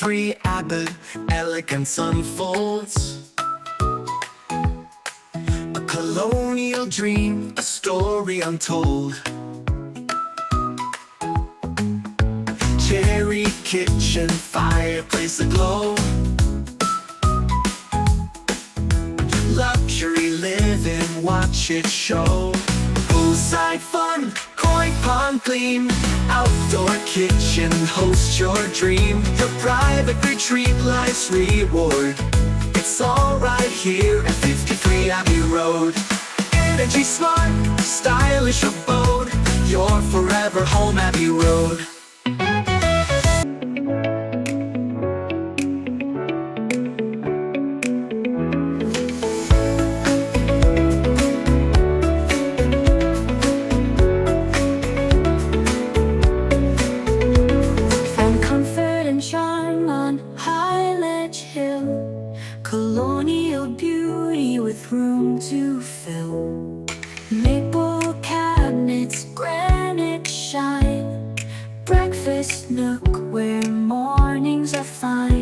53 Abbe, elegance unfolds. A colonial dream, a story untold. Cherry kitchen, fireplace aglow. Luxury living, watch it show. Poolside fun, koi pond gleam. Outdoor kitchen, host your dream. Your private retreat, life's reward. It's all right here at 53 Abbey Road. Energy smart, stylish abode. Your forever home, Abbey Road. Colonial beauty with room to fill. Maple cabinets, granite shine. Breakfast nook where mornings are fine.